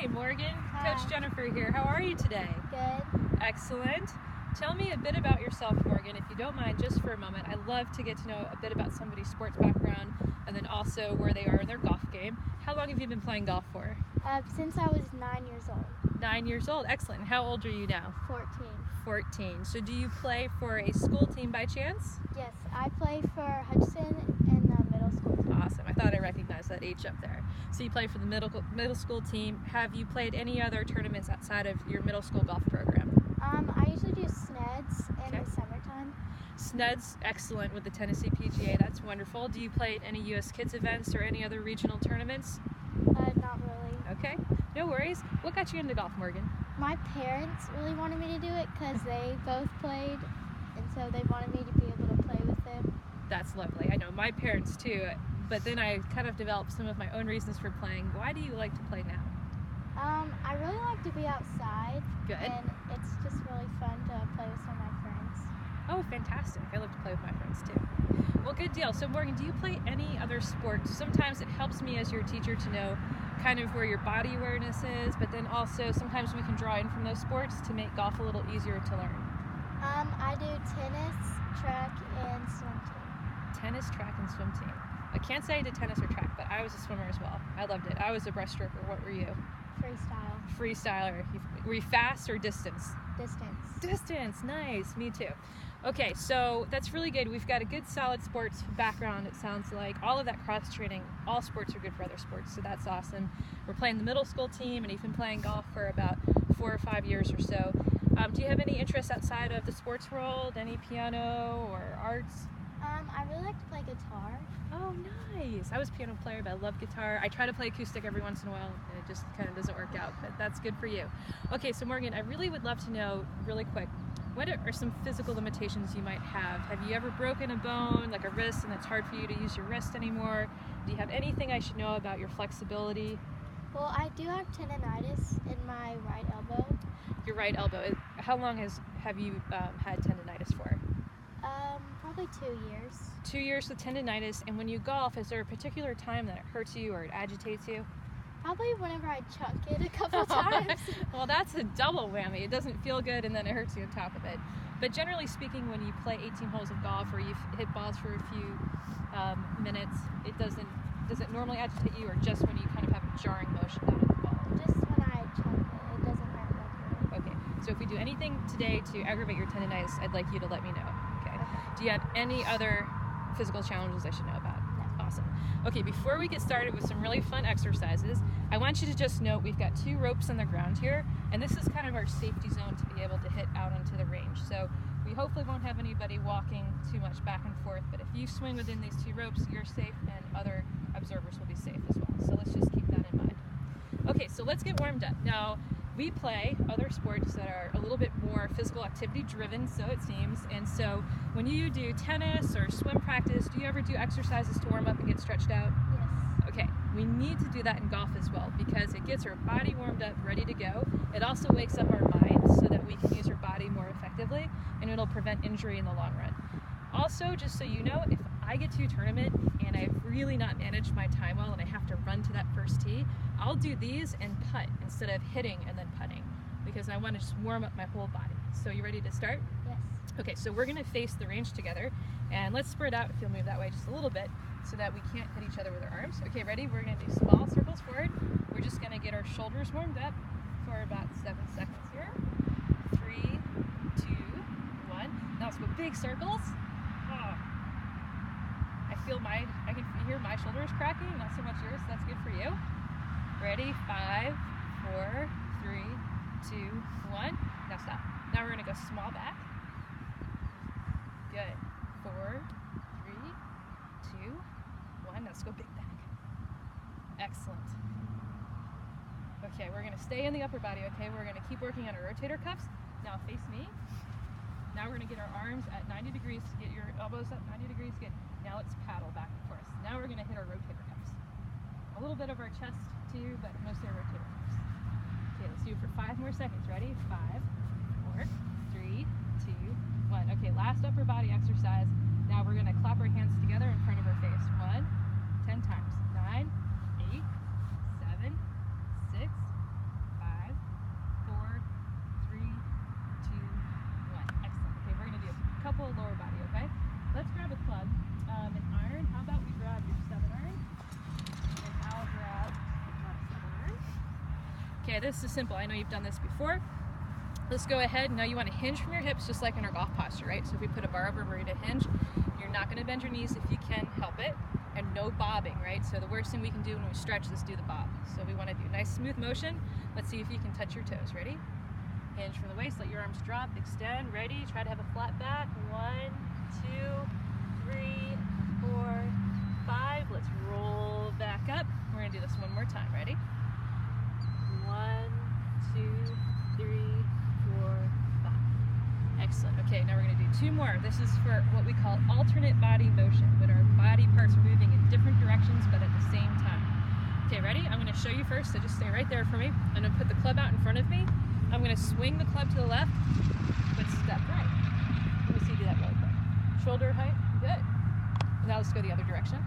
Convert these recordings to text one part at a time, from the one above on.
Hi, Morgan. Hi. Coach Jennifer here. How are you today? Good. Excellent. Tell me a bit about yourself, Morgan, if you don't mind, just for a moment. I love to get to know a bit about somebody's sports background and then also where they are in their golf game. How long have you been playing golf for? Since I was 9 years old. 9 years old. Excellent. How old are you now? 14. 14. So do you play for a school team by chance? Yes, I play for Hudson in the middle school team. Awesome. I thought I recognized that H up there. So you play for the middle school team. Have you played any other tournaments outside of your middle school golf program? I usually do SNEDs in Okay. the summertime. SNED's excellent with the Tennessee PGA. That's wonderful. Do you play at any U.S. Kids events or any other regional tournaments? Not really. Okay, no worries. What got you into golf, Morgan? My parents really wanted me to do it because they both played, and so they wanted me to be able to play with them. That's lovely. I know my parents too, but then I kind of developed some of my own reasons for playing. Why do you like to play now? I really like to be outside. Good. And it's just really fun to play with some of my friends. Oh, fantastic. I love to play with my friends too. Well, good deal. So Morgan, do you play any other sports? Sometimes it helps me as your teacher to know kind of where your body awareness is, but then also sometimes we can draw in from those sports to make golf a little easier to learn. I do tennis, track, and swim team. Tennis, track, and swim team. I can't say I did tennis or track, but I was a swimmer as well. I loved it. I was a breaststroker. What were you? Freestyle. Freestyler. Were you fast or distance? Distance. Distance. Nice. Me too. Okay, so that's really good. We've got a good solid sports background, it sounds like. All of that cross training, all sports are good for other sports, so that's awesome. We're playing the middle school team, and you've been playing golf for about 4 or 5 years or so. Do you have any interests outside of the sports world? Any piano or arts? I really like to play guitar. Oh, nice. I was a piano player, but I love guitar. I try to play acoustic every once in a while, and it just kind of doesn't work out, but that's good for you. Okay, so Morgan, I really would love to know, really quick, what are some physical limitations you might have? Have you ever broken a bone, like a wrist, and it's hard for you to use your wrist anymore? Do you have anything I should know about your flexibility? Well, I do have tendonitis in my right elbow. Your right elbow. How long have you had tendonitis for? Probably 2 years. 2 years with tendonitis, and when you golf, is there a particular time that it hurts you or it agitates you? Probably whenever I chunk it a couple times. Well, that's a double whammy. It doesn't feel good, and then it hurts you on top of it. But generally speaking, when you play 18 holes of golf or you hit balls for a few minutes, does it normally agitate you, or just when you kind of have a jarring motion out of the ball? Just when I chunk it doesn't hurt like really. Okay, so if we do anything today to aggravate your tendonitis, I'd like you to let me know. Okay. Do you have any other physical challenges I should know about? No. Awesome. Okay, before we get started with some really fun exercises, I want you to just note we've got 2 ropes on the ground here, and this is kind of our safety zone to be able to hit out onto the range. So we hopefully won't have anybody walking too much back and forth, but if you swing within these 2 ropes, you're safe and other observers will be safe as well. So let's just keep that in mind. Okay, so let's get warmed up. Now, we play other sports that are a little bit more physical activity driven, so it seems. And so when you do tennis or swim practice, do you ever do exercises to warm up and get stretched out? Yes. Okay, we need to do that in golf as well because it gets our body warmed up, ready to go. It also wakes up our minds so that we can use our body more effectively, and it'll prevent injury in the long run. Also, just so you know, if I get to a tournament and I've really not managed my time well and I have to run to that first tee, I'll do these and putt instead of hitting and then putting because I want to just warm up my whole body. So you ready to start? Yes. Okay, so we're going to face the range together, and let's spread out if you'll move that way just a little bit so that we can't hit each other with our arms. Okay, ready? We're going to do small circles forward. We're just going to get our shoulders warmed up for about 7 seconds here. 3, 2, 1. Now let's go big circles. Oh. I can hear my shoulders cracking, not so much yours, so that's good for you. Ready? 5, 4, 3, 2, 1. Now stop. Now we're going to go small back. Good. 4, 3, 2, 1. Let's go big back. Excellent. Okay, we're going to stay in the upper body, okay? We're going to keep working on our rotator cuffs. Now face me. Now we're going to get our arms at 90 degrees. Get your elbows up 90 degrees. Good. Now let's paddle back and forth. Now we're going to hit our rotator cuffs. A little bit of our chest too, but mostly our rotator cuffs. Okay, let's do it for 5 more seconds. Ready? 5, 4, 3, 2, 1. Okay, last upper body exercise. Now we're going to clap our hands together in front of our face. 1, 10 times. 9, 8, 7, 6, whole lower body, okay? Let's grab a club. An iron. How about we grab your 7-iron? And I'll grab my 7-iron. Okay, this is simple. I know you've done this before. Let's go ahead. Now you want to hinge from your hips just like in our golf posture, right? So if we put a bar over where to hinge, you're not going to bend your knees if you can help it. And no bobbing, right? So the worst thing we can do when we stretch is do the bob. So we want to do a nice smooth motion. Let's see if you can touch your toes. Ready? Hinge from the waist, let your arms drop, extend, ready, try to have a flat back. 1, 2, 3, 4, 5. Let's roll back up. We're gonna do this one more time, ready? 1, 2, 3, 4, 5. Excellent, okay, now we're gonna do 2 more. This is for what we call alternate body motion, when our body parts are moving in different directions but at the same time. Okay, ready? I'm gonna show you first, so just stay right there for me. I'm gonna put the club out in front of me. I'm going to swing the club to the left, but step right. Let me see you do that really quick. Shoulder height, good. Now let's go the other direction.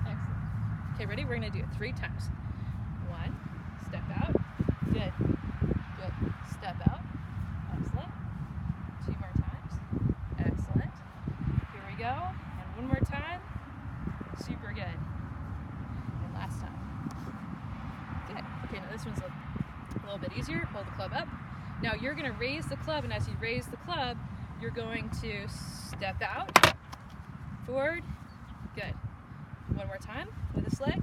Excellent. Okay, ready? We're going to do it 3 times. 1, step out, good. Good. Step out, excellent. 2 more times, excellent. Here we go, and 1 more time, super good. And last time. Good. Okay, now this one's a little bit easier. Hold the club up. Now you're going to raise the club, and as you raise the club, you're going to step out, forward, good. 1 more time with this leg,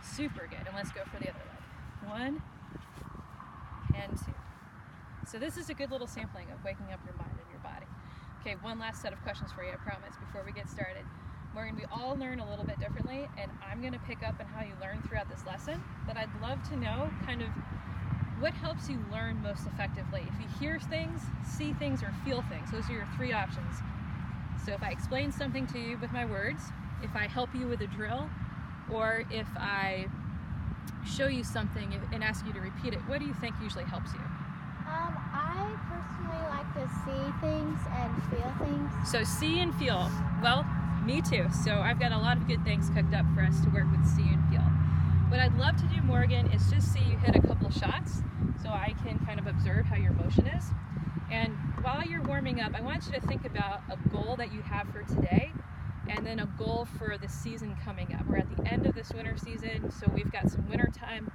super good. And let's go for the other leg. 1 and 2. So this is a good little sampling of waking up your mind and your body. Okay, one last set of questions for you, I promise, before we get started. Morgan, we all learn a little bit differently, and I'm going to pick up on how you learn throughout this lesson, but I'd love to know kind of what helps you learn most effectively. If you hear things, see things, or feel things, those are your 3 options. So if I explain something to you with my words, if I help you with a drill, or if I show you something and ask you to repeat it, what do you think usually helps you? I personally like to see things and feel things. So see and feel. Well, me too. So I've got a lot of good things cooked up for us to work with see and feel. What I'd love to do, Morgan, is just see you hit a couple shots so I can kind of observe how your motion is. And while you're warming up, I want you to think about a goal that you have for today and then a goal for the season coming up. We're at the end of this winter season, so we've got some wintertime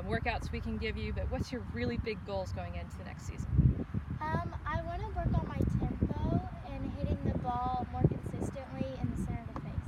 workouts we can give you, but what's your really big goals going into the next season? I want to work on my tempo and hitting the ball more consistently in the center of the face.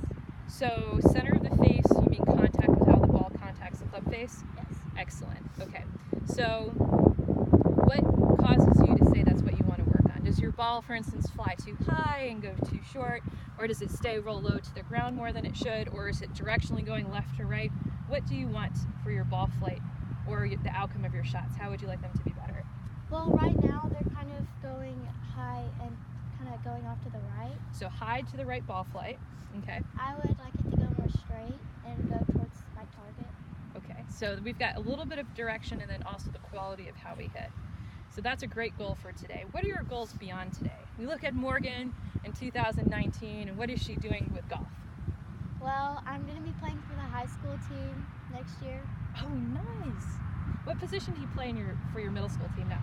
So center of the face, you mean contact with how the ball contacts the club face? Yes. Excellent. Okay. So what causes you to say that's what you want to work on? Does your ball, for instance, fly too high and go too short? Or does it stay roll low to the ground more than it should? Or is it directionally going left to right? What do you want for your ball flight or the outcome of your shots? How would you like them to be better? Well, right now they're kind of going high and kind of going off to the right. So high to the right ball flight. Okay. I would like it to go more straight and go towards my target. Okay. So we've got a little bit of direction and then also the quality of how we hit. So that's a great goal for today. What are your goals beyond today? We look at Morgan in 2019, and what is she doing with golf? Well, I'm going to be playing for the high school team next year. Oh, nice. What position do you play for your middle school team now?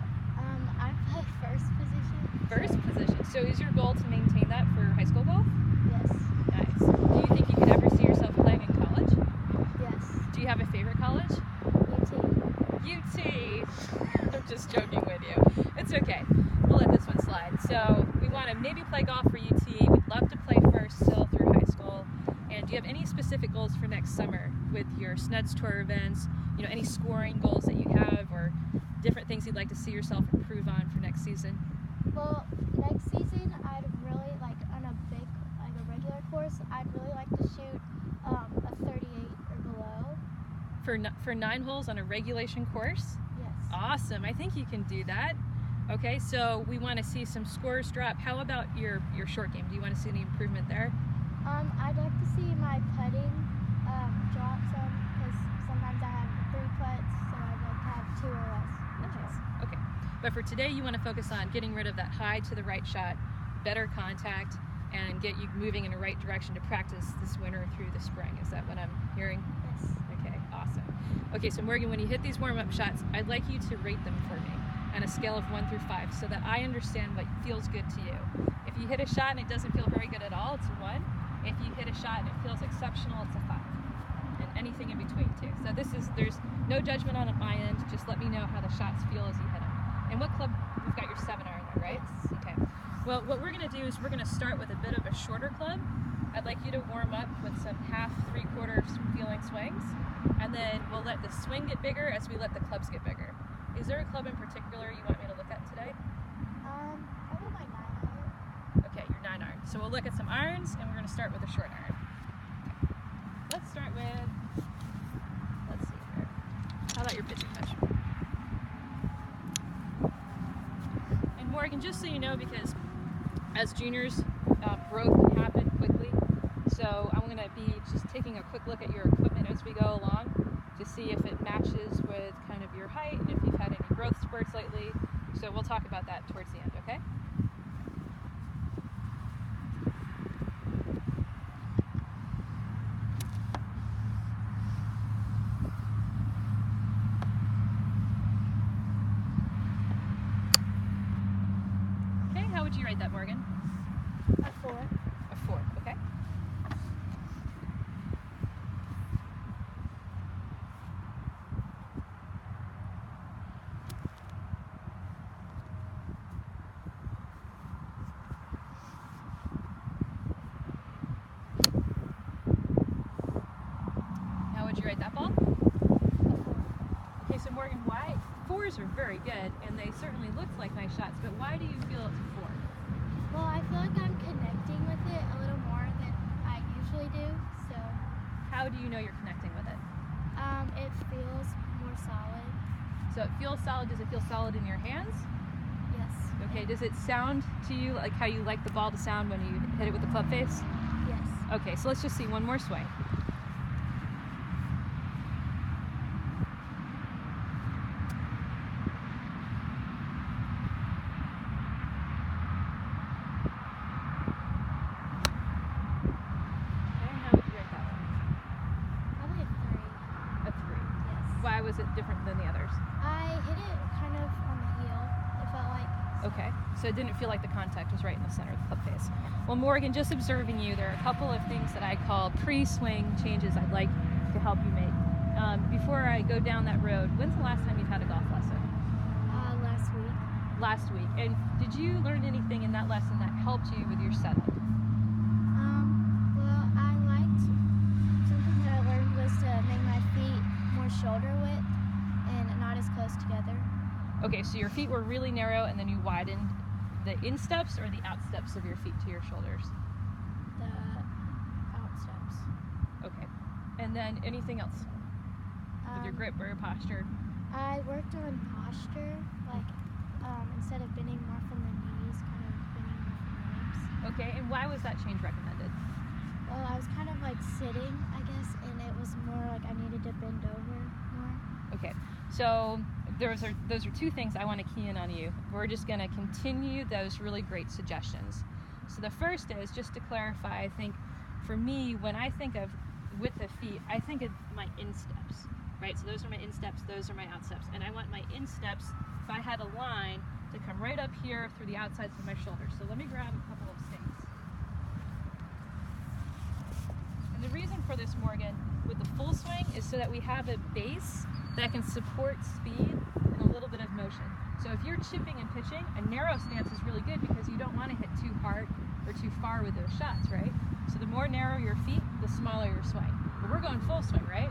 I play first position. First position. So is your goal to maintain that for high school golf? Yes. Nice. Do you think you could ever see yourself playing in college? Yes. Do you have a favorite college? UT. I'm just joking with you. It's okay. We'll let this one slide. So we want to maybe play golf for UT. We'd love to play first still through high school. And do you have any specific goals for next summer with your Snuds Tour events? You know, any scoring goals that you have or different things you'd like to see yourself improve on for next season? Well, next season I'd really like on a regular course, I'd really like to shoot a 38 or below. For 9 holes on a regulation course? Yes. Awesome. I think you can do that. Okay, so we want to see some scores drop. How about your short game? Do you want to see any improvement there? I'd like to see my putting drop some because sometimes I have 3 putts, so I'd like to have 2 or less. Nice. Okay. But for today, you want to focus on getting rid of that high to the right shot, better contact, and get you moving in the right direction to practice this winter through the spring. Is that what I'm hearing? Yes. Okay, awesome. Okay, so Morgan, when you hit these warm-up shots, I'd like you to rate them for me. on a scale of 1 through 5 so that I understand what feels good to you. If you hit a shot and it doesn't feel very good at all, it's a 1. If you hit a shot and it feels exceptional, it's a 5. And anything in between too. So there's no judgment on my end, just let me know how the shots feel as you hit them. And what club, you've got your 7 iron there, right? Yes. Okay. Well, what we're gonna do is we're gonna start with a bit of a shorter club. I'd like you to warm up with some half, 3/4 feeling swings, and then we'll let the swing get bigger as we let the clubs get bigger. Is there a club in particular you want me to look at today? Probably my 9 iron. Okay, your 9 iron. So we'll look at some irons, and we're gonna start with a short iron. Okay. Let's start with, let's see here. How about your pitching touch? And Morgan, just so you know, because as juniors, growth can happen quickly. So I'm gonna be just taking a quick look at your equipment as we go along to see if it matches with kind of your height and if you've had any growth spurts lately. So we'll talk about that towards the end, okay? Okay, how would you rate that, Morgan? A 4. A 4, okay? How would you rate that ball? A 4. Okay, so Morgan, why? 4s are very good, and they certainly look like nice shots, but why do you feel it's a 4? Well, I feel like I'm connecting with it a little more than I usually do, so How do you know you're connecting with it? it feels more solid. So it feels solid. Does it feel solid in your hands? Yes. Okay, does it sound to you like how you like the ball to sound when you hit it with the club face? Yes. Okay, so let's just see one more swing. Okay, how would you rate that one? Probably a 3. A 3. Yes. Why was it different than the others? I hit it kind of on the heel. It felt like. Okay, so it didn't feel like the contact was right in the center of the club face. Well, Morgan, just observing you, there are a couple of things that I call pre-swing changes I'd like to help you make. Before I go down that road, when's the last time you've had a golf lesson? Last week. Last week. And did you learn anything in that lesson that helped you with your setup? Well, I liked something that I learned was to make my feet more shoulder width and not as close together. Okay, so your feet were really narrow and then you widened the insteps or the outsteps of your feet to your shoulders? The outsteps. Okay. And then anything else with your grip or your posture? I worked on posture, like instead of bending more from the knees, kind of bending more from the hips. Okay, and why was that change recommended? Well, I was kind of like sitting, I guess, and it was more like I needed to bend over more. Okay, so those are two things I want to key in on you. We're just going to continue those really great suggestions. So the first is, just to clarify, I think for me, when I think of with the feet, I think of my insteps, right? So those are my insteps, those are my outsteps. And I want my insteps, if I had a line, to come right up here through the outsides of my shoulders. So let me grab a couple of stakes. And the reason for this, Morgan, with the full swing is so that we have a base that can support speed and a little bit of motion. So if you're chipping and pitching, a narrow stance is really good because you don't want to hit too hard or too far with those shots, right? So the more narrow your feet, the smaller your swing. But we're going full swing, right?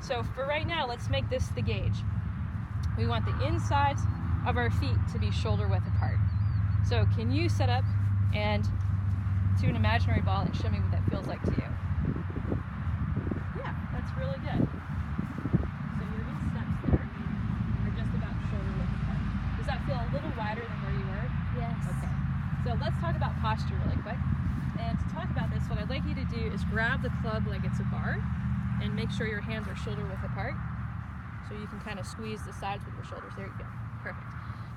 So for right now, let's make this the gauge. We want the insides of our feet to be shoulder width apart. So can you set up and to an imaginary ball and show me what that feels like to you? Yeah, that's really good. So your insteps there are just about shoulder width apart. Does that feel a little wider than where you were? Yes. Okay. So let's talk about posture really quick. And to talk about this, what I'd like you to do is grab the club like it's a bar and make sure your hands are shoulder width apart. So you can kind of squeeze the sides with your shoulders. There you go. Perfect.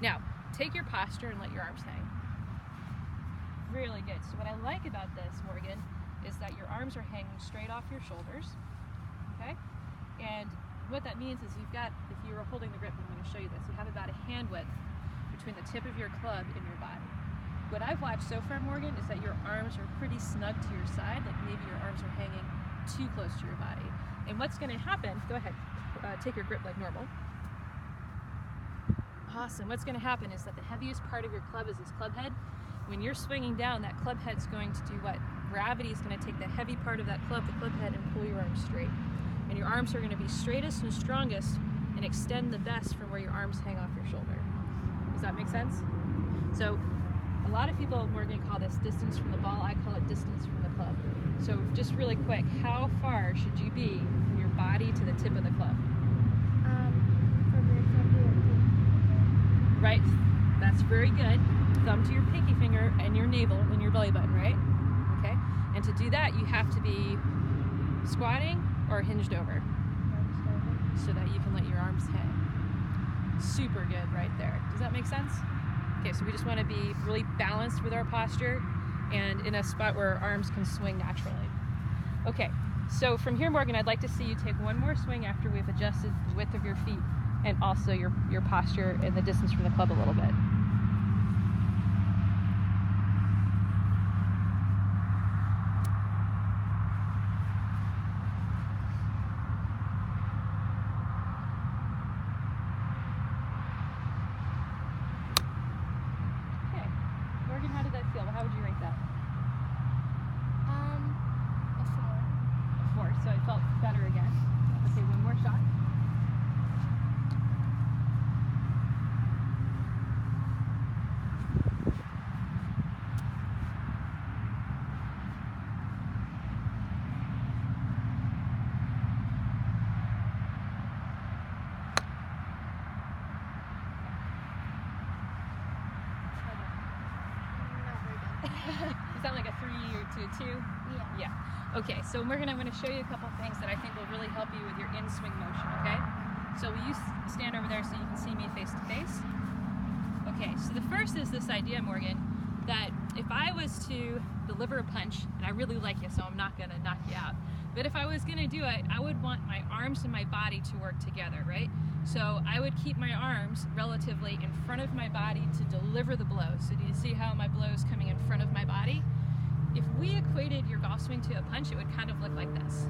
Now, take your posture and let your arms hang. Really good. So what I like about this, Morgan, is that your arms are hanging straight off your shoulders. Okay? And what that means is you've got, if you were holding the grip, I'm going to show you this, you have about a hand width between the tip of your club and your body. What I've watched so far, Morgan, is that your arms are pretty snug to your side, like maybe your arms are hanging too close to your body. And what's going to happen, go ahead, take your grip like normal. Awesome. What's going to happen is that the heaviest part of your club is this club head. When you're swinging down, that club head's going to do what? Gravity is going to take the heavy part of that club, the club head, and pull your arms straight. And your arms are going to be straightest and strongest and extend the best from where your arms hang off your shoulder. Does that make sense? So a lot of people, Morgan, call this distance from the ball. I call it distance from the club. So just really quick, how far should you be from your body to the tip of the club? From your thumb to your pinky. Right, that's very good. Thumb to your pinky finger and your navel and your belly button, right? Okay, and to do that, you have to be squatting or hinged over so that you can let your arms hang. Super good right there. Does that make sense? Okay, so we just want to be really balanced with our posture and in a spot where our arms can swing naturally. Okay, so from here, Morgan, I'd like to see you take one more swing after we've adjusted the width of your feet and also your posture and the distance from the club a little bit. How did that feel? How would you rate that? A 4. A 4. So it felt better again. Okay, one more shot. Is that like a 3 or 2? Yeah. Yeah. Okay, so Morgan, I'm going to show you a couple things that I think will really help you with your in-swing motion, okay? So will you stand over there so you can see me face to face? Okay, so the first is this idea, Morgan, that if I was to deliver a punch, and I really like you, so I'm not going to knock you out, but if I was going to do it, I would want my arms and my body to work together, right? So I would keep my arms relatively in front of my body to deliver the blow. So do you see how my blow is coming in front of my body? If we equated your golf swing to a punch, it would kind of look like this.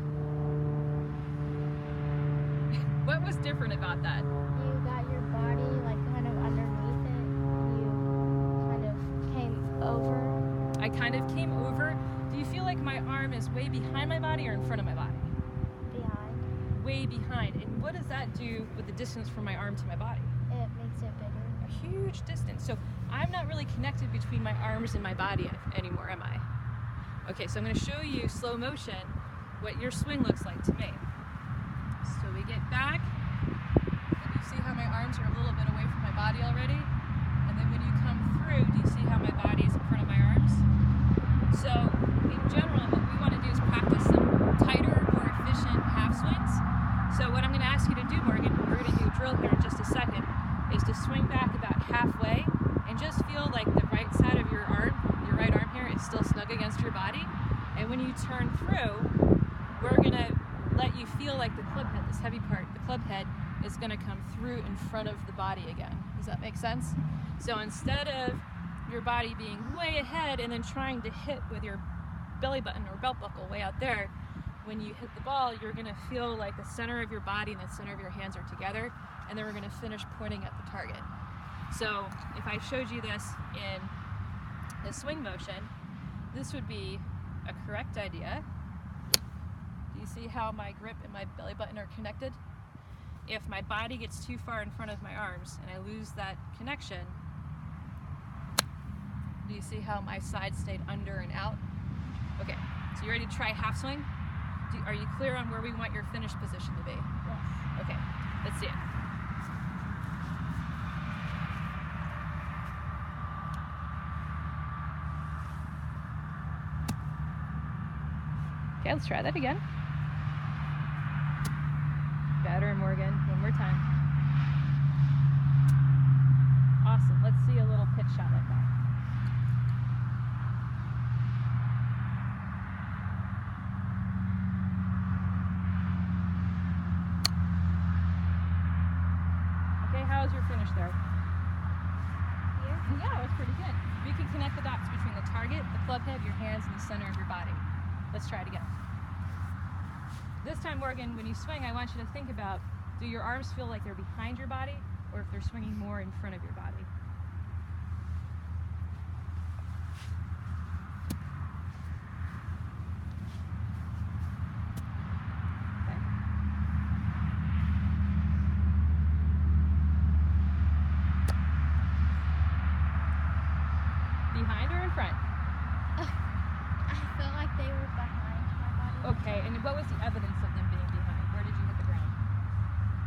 What was different about that? You got your body like kind of underneath it. You kind of came over. I kind of came over. Do you feel like my arm is way behind my body or in front of my body? Behind. Way behind. And what does that do with the distance from my arm to my body? It makes it bigger. A huge distance. So I'm not really connected between my arms and my body anymore, am I? Okay, so I'm going to show you slow motion what your swing looks like to me. So we get back, and you see how my arms are a little bit away from my body already? And then when you come through, do you see how my body is in front of my arms? So in general, what we want to do is practice some tighter, more efficient half swings. So what I'm going to ask you to do, Morgan, we're going to do a drill here in just a second, is to swing back about halfway and just feel like the right side of your arm, your right arm here, is still snug against your body. And when you turn through, we're going to let you feel like the club head, this heavy part, the club head is going to come through in front of the body again. Does that make sense? So instead of your body being way ahead and then trying to hit with your belly button or belt buckle way out there, when you hit the ball, you're going to feel like the center of your body and the center of your hands are together, and then we're going to finish pointing at the target. So if I showed you this in the swing motion, this would be a correct idea. Do you see how my grip and my belly button are connected? If my body gets too far in front of my arms and I lose that connection, do you see how my side stayed under and out? Okay, so you ready to try half swing? Are you clear on where we want your finish position to be? Yes. Okay, let's see it. Okay, let's try that again. Better, Morgan. One more time. Awesome. Let's see a little pitch shot like that. Okay, how's your finish there? Yeah, it was pretty good. You can connect the dots between the target, the club head, your hands, and the center of your body. Let's try it again. This time, Morgan, when you swing, I want you to think about, do your arms feel like they're behind your body or if they're swinging more in front of your body? Okay. Behind or in front? I felt like they were behind my body. Okay, and what was the evidence of them being behind? Where did you hit the ground?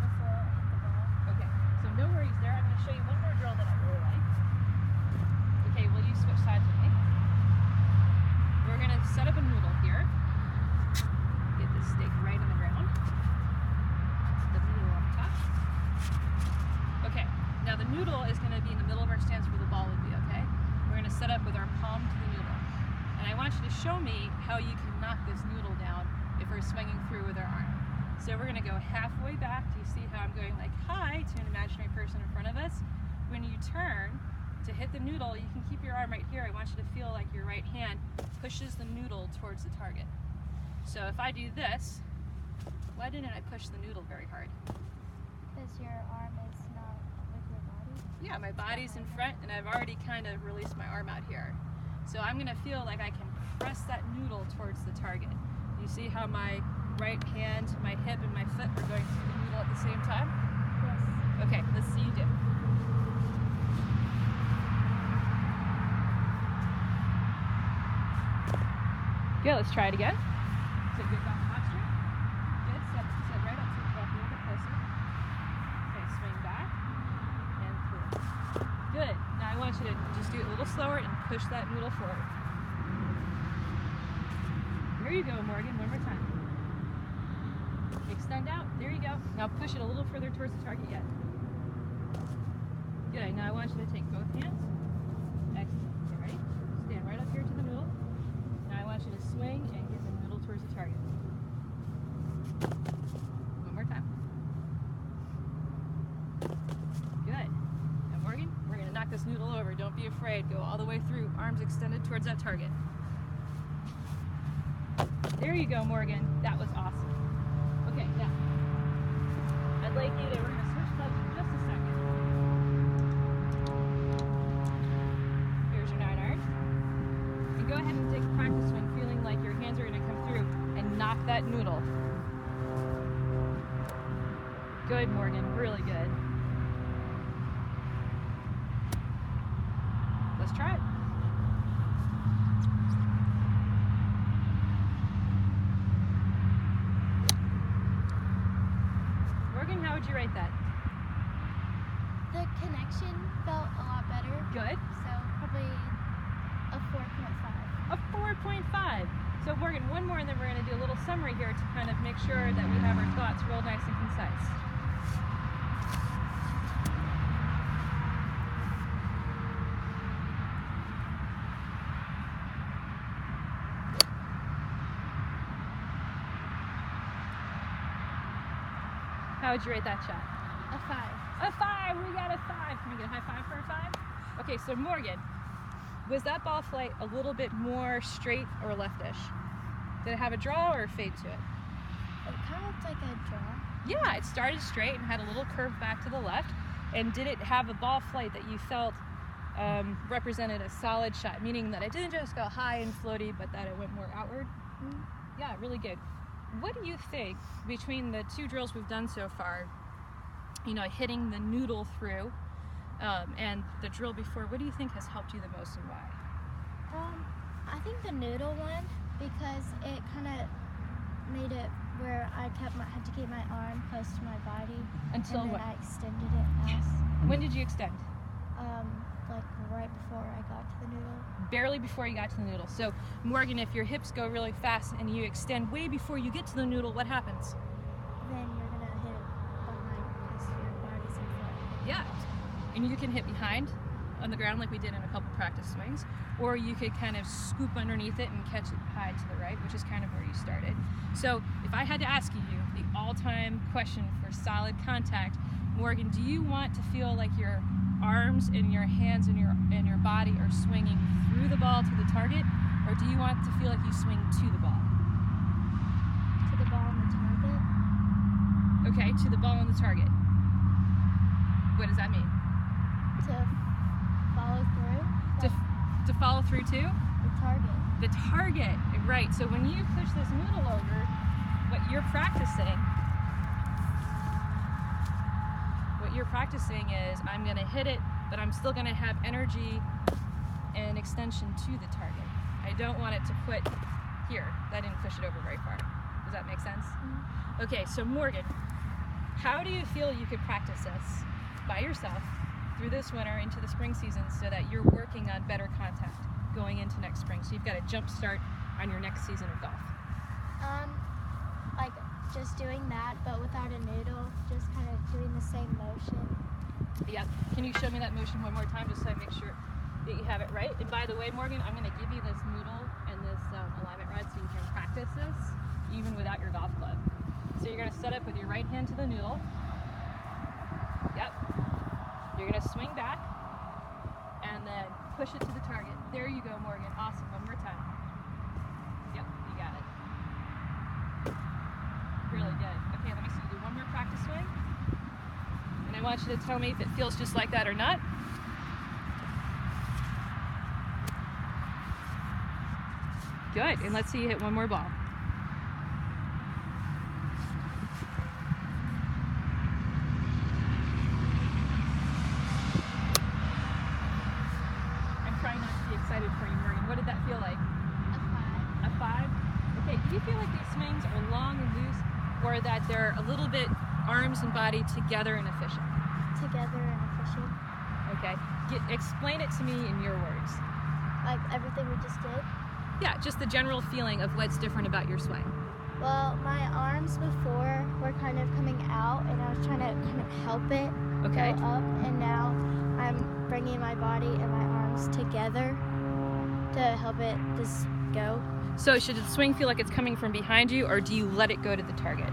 Before I hit the ball. Okay, so no worries there. I'm going to show you one more drill that I really like. Okay, will you switch sides with me? We're going to set up a noodle here. Get this stake right in the ground. The noodle on top. Okay, now the noodle is going to be in the middle of our stance where the ball would be, okay? We're going to set up with our palm to the noodle. And I want you to show me how you can knock this noodle down if we're swinging through with our arm. So we're going to go halfway back. Do you see how I'm going like hi to an imaginary person in front of us? When you turn to hit the noodle, you can keep your arm right here. I want you to feel like your right hand pushes the noodle towards the target. So if I do this, why didn't I push the noodle very hard? Because your arm is not with your body. Yeah, my body's in front and I've already kind of released my arm out here. So I'm going to feel like I can press that noodle towards the target. You see how my right hand, my hip, and my foot are going through the noodle at the same time? Yes. Okay, let's see you do. Good, let's try it again. So good back posture. Good, set right up to the left a little bit closer. Okay, swing back and through. Good, now I want you to just do it a little slower and push that noodle forward. There you go, Morgan, one more time. Extend out, there you go. Now push it a little further towards the target yet. Good, now I want you to take both hands. Excellent, okay, ready? Stand right up here to the noodle. Now I want you to swing and get the noodle towards the target. One more time. Good. Now Morgan, we're gonna knock this noodle over. Don't be afraid, go all the way through, arms extended towards that target. There you go, Morgan. That was awesome. Okay, now, I'd like you to, we're gonna switch clubs for just a second. Here's your 9-iron. And go ahead and take a practice swing, feeling like your hands are gonna come through and knock that noodle. Good, Morgan, really good. Let's try it. Morgan, how would you rate that? The connection felt a lot better. Good. So probably a 4.5. A 4.5. So Morgan, one more and then we're going to do a little summary here to kind of make sure that we have our thoughts real nice and concise. How would you rate that shot? A 5. A 5. We got a 5. Can we get a high five for a 5? Okay, so Morgan, was that ball flight a little bit more straight or leftish? Did it have a draw or a fade to it? It kind of looked like a draw. Yeah, it started straight and had a little curve back to the left. And did it have a ball flight that you felt represented a solid shot, meaning that it didn't just go high and floaty, but that it went more outward? Mm-hmm. Yeah, really good. What do you think between the two drills we've done so far, you know, hitting the noodle through and the drill before, what do you think has helped you the most and why? I think the noodle one, because it kind of made it where I had to keep my arm close to my body. Until and then what? I extended it out. When did you extend? Like right before I got to the noodle. Barely before you got to the noodle. So Morgan, if your hips go really fast and you extend way before you get to the noodle, what happens? Then you're gonna hit it behind because your body's in front. Yeah, and you can hit behind on the ground like we did in a couple practice swings, or you could kind of scoop underneath it and catch it high to the right, which is kind of where you started. So if I had to ask you the all-time question for solid contact, Morgan, do you want to feel like your arms and your hands and your body are swinging through the ball to the target, or do you want to feel like you swing to the ball? To the ball and the target. Okay, to the ball and the target. What does that mean? To follow through. To follow through to? The target. The target, right. So when you push this noodle over, what you're practicing is I'm going to hit it, but I'm still going to have energy and extension to the target. I don't want it to put here. That didn't push it over very far. Does that make sense? Mm-hmm. Okay, so Morgan, how do you feel you could practice this by yourself through this winter into the spring season so that you're working on better contact going into next spring? So you've got a jump start on your next season of golf. Like just doing that, but without a noodle, just kind of doing the same motion. Yeah. Can you show me that motion one more time just so I make sure that you have it right? And by the way, Morgan, I'm going to give you this noodle and this alignment rod so you can practice this even without your golf club. So you're going to set up with your right hand to the noodle. Yep. You're going to swing back and then push it to the target. There you go, Morgan. Awesome. One more time. Yep, you got it. Really good. Okay, let me see you do one more practice swing. And I want you to tell me if it feels just like that or not. Good. And let's see you hit one more ball. I'm trying not to be excited for you, Morgan. What did that feel like? A 5. A 5? Okay, do you feel like these swings are long and loose, or that they're a little bit arms and body together and efficient? Together and efficient. Okay, explain it to me in your words. Like everything we just did. Yeah, just the general feeling of what's different about your swing. Well, my arms before were kind of coming out, and I was trying to kind of help it Okay. go up, and now I'm bringing my body and my arms together to help it just go. So should the swing feel like it's coming from behind you, or do you let it go to the target?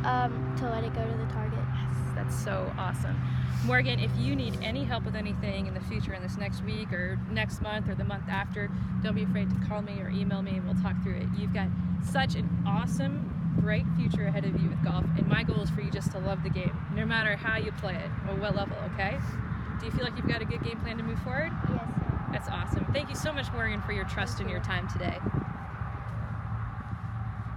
To let it go to the target. Yes, that's so awesome. Morgan, if you need any help with anything in the future, in this next week or next month or the month after, don't be afraid to call me or email me and we'll talk through it. You've got such an awesome, bright future ahead of you with golf, and my goal is for you just to love the game, no matter how you play it or what level, okay? Do you feel like you've got a good game plan to move forward? Yes, sir. That's awesome. Thank you so much, Morgan, for your trust and your time today.